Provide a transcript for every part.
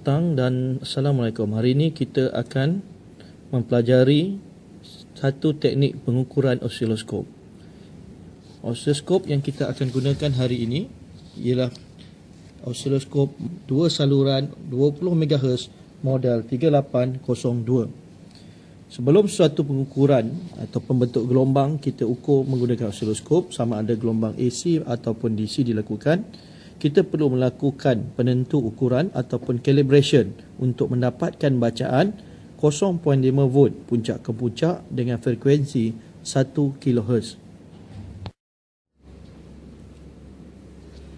petang dan Assalamualaikum. Hari ini kita akan mempelajari satu teknik pengukuran osiloskop. Osiloskop yang kita akan gunakan hari ini ialah osiloskop 2 saluran 20 MHz model 3802. Sebelum suatu pengukuran atau pembentuk gelombang, kita ukur menggunakan osiloskop, sama ada gelombang AC ataupun DC dilakukan. Kita perlu melakukan penentu ukuran ataupun calibration untuk mendapatkan bacaan 0.5 volt puncak ke puncak dengan frekuensi 1 kHz.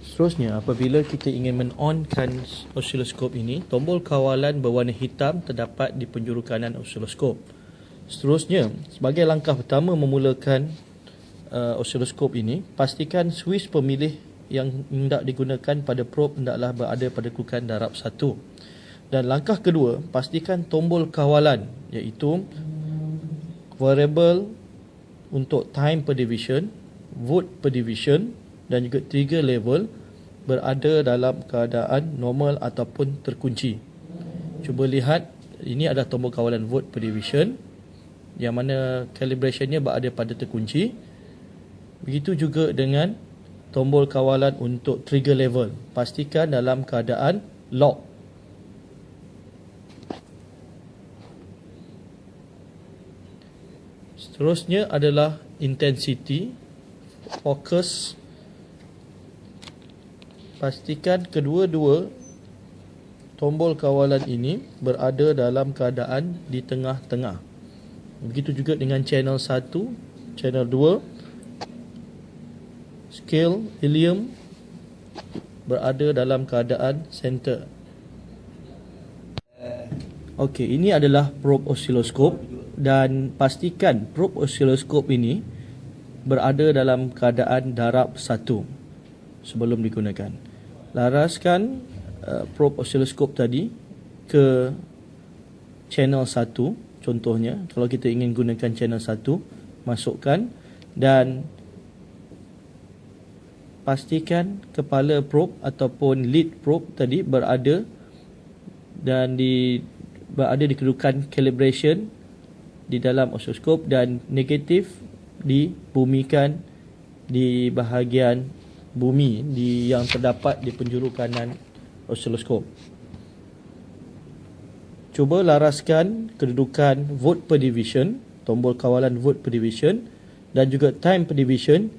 Seterusnya, apabila kita ingin men-onkan osiloskop ini, tombol kawalan berwarna hitam terdapat di penjuru kanan osiloskop. Seterusnya, sebagai langkah pertama memulakan osiloskop ini, pastikan switch pemilih yang hendak digunakan pada probe hendaklah berada pada kedudukan darab 1. Dan langkah kedua, pastikan tombol kawalan iaitu variable untuk time per division, volt per division dan juga trigger level berada dalam keadaan normal ataupun terkunci. Cuba lihat, ini adalah tombol kawalan volt per division yang mana calibrationnya berada pada terkunci. Begitu juga dengan tombol kawalan untuk trigger level, pastikan dalam keadaan lock. Seterusnya adalah intensity, fokus. Pastikan kedua-dua tombol kawalan ini berada dalam keadaan di tengah-tengah. Begitu juga dengan channel 1, channel 2, scale helium berada dalam keadaan center. Okey, ini adalah probe osiloskop dan pastikan probe osiloskop ini berada dalam keadaan darab 1 sebelum digunakan. Laraskan probe osiloskop tadi ke channel 1, contohnya kalau kita ingin gunakan channel 1, masukkan dan pastikan kepala probe ataupun lead probe tadi berada di kedudukan calibration di dalam osiloskop dan negatif dibumikan di bahagian bumi yang terdapat di penjuru kanan osiloskop. Cuba laraskan kedudukan volt per division, tombol kawalan volt per division dan juga time per division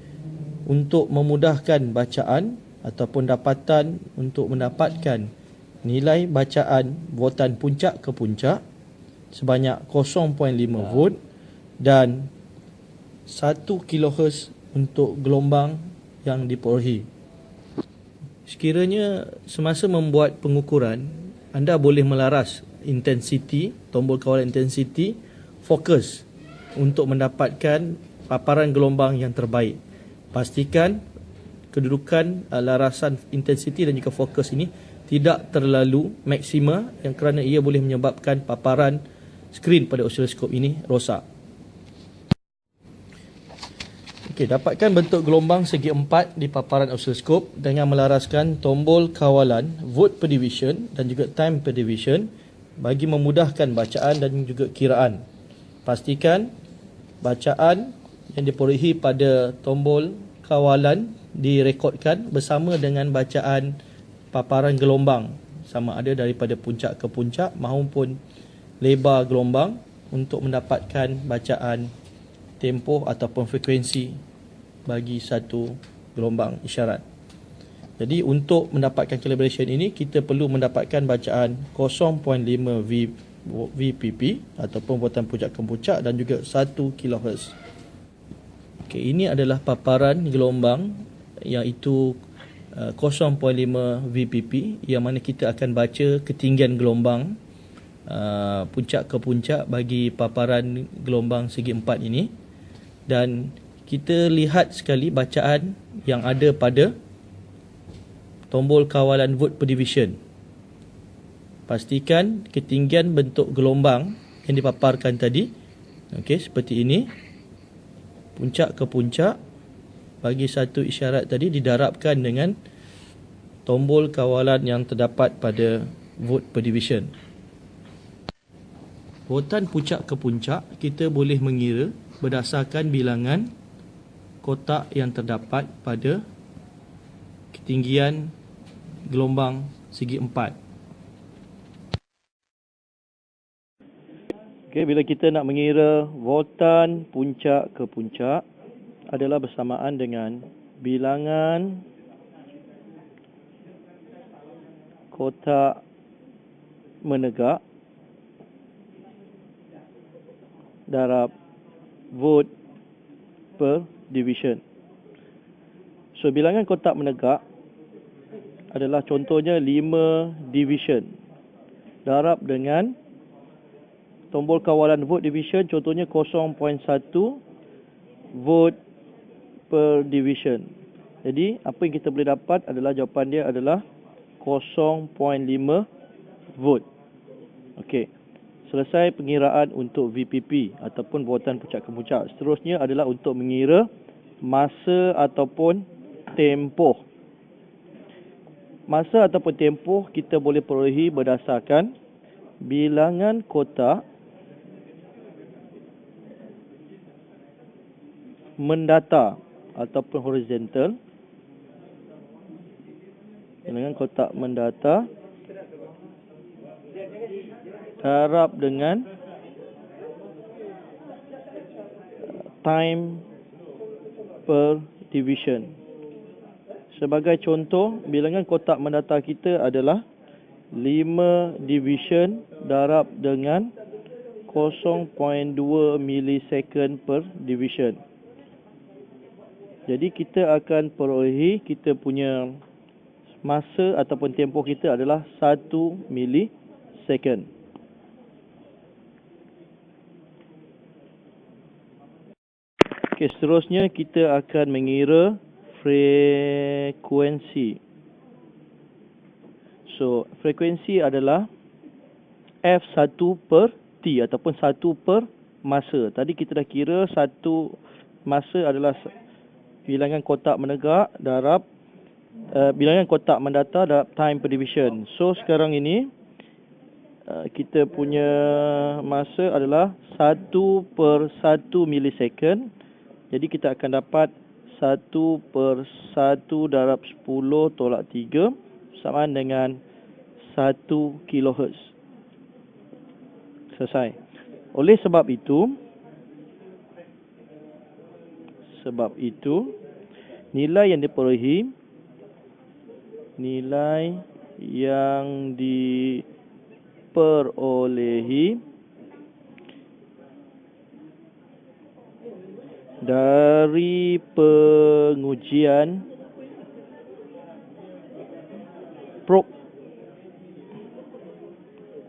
untuk memudahkan bacaan ataupun dapatan untuk mendapatkan nilai bacaan voltan puncak ke puncak sebanyak 0.5 volt dan 1 kHz untuk gelombang yang diperolehi. Sekiranya semasa membuat pengukuran, anda boleh melaras intensity, tombol kawalan intensity, fokus untuk mendapatkan paparan gelombang yang terbaik. Pastikan kedudukan larasan intensity dan juga fokus ini tidak terlalu maksima yang kerana ia boleh menyebabkan paparan skrin pada osiloskop ini rosak. Okey, dapatkan bentuk gelombang segi empat di paparan osiloskop dengan melaraskan tombol kawalan volt per division dan juga time per division bagi memudahkan bacaan dan juga kiraan. Pastikan bacaan yang diperolehi pada tombol kawalan direkodkan bersama dengan bacaan paparan gelombang, sama ada daripada puncak ke puncak maupun lebar gelombang untuk mendapatkan bacaan tempoh ataupun frekuensi bagi satu gelombang isyarat. Jadi untuk mendapatkan calibration ini, kita perlu mendapatkan bacaan 0.5 VPP ataupun voltan puncak ke puncak dan juga 1 kHz. Okey, ini adalah paparan gelombang iaitu 0.5 VPP yang mana kita akan baca ketinggian gelombang puncak ke puncak bagi paparan gelombang segi empat ini. Dan kita lihat sekali bacaan yang ada pada tombol kawalan volt per division. Pastikan ketinggian bentuk gelombang yang dipaparkan tadi, okey, seperti ini, puncak ke puncak bagi satu isyarat tadi didarabkan dengan tombol kawalan yang terdapat pada volt per division. Voltan puncak ke puncak kita boleh mengira berdasarkan bilangan kotak yang terdapat pada ketinggian gelombang segi empat. Okey, bila kita nak mengira voltan puncak ke puncak adalah bersamaan dengan bilangan kotak menegak darab volt per division. So, bilangan kotak menegak adalah contohnya 5 division darab dengan tombol kawalan volt division, contohnya 0.1 volt per division. Jadi, apa yang kita boleh dapat adalah jawapan dia adalah 0.5 volt. Okey. Selesai pengiraan untuk VPP ataupun voltan puncak ke puncak. Seterusnya adalah untuk mengira masa ataupun tempoh. Masa ataupun tempoh kita boleh perolehi berdasarkan bilangan kotak mendata ataupun horizontal. Bilangan kotak mendata darab dengan time per division. Sebagai contoh, bilangan kotak mendata kita adalah 5 division darab dengan 0.2 millisecond per division. Jadi kita akan perolehi kita punya masa ataupun tempoh kita adalah 1 millisecond. Okey, seterusnya kita akan mengira frekuensi. So, frekuensi adalah F1 per T ataupun 1 per masa. Tadi kita dah kira 1 masa adalah bilangan kotak menegak darab bilangan kotak mendata darab time per division. So, sekarang ini kita punya masa adalah 1 per 1 millisecond. Jadi kita akan dapat 1 per 1 darab 10 tolak 3 sama dengan 1 kHz. Selesai. Oleh sebab itu, nilai yang diperolehi dari pengujian probe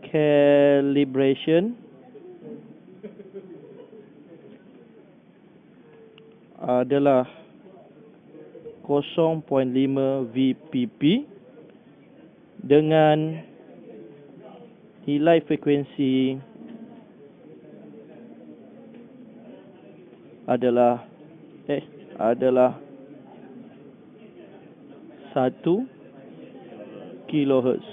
calibration adalah 0.5 VPP dengan nilai frekuensi adalah 1 kHz.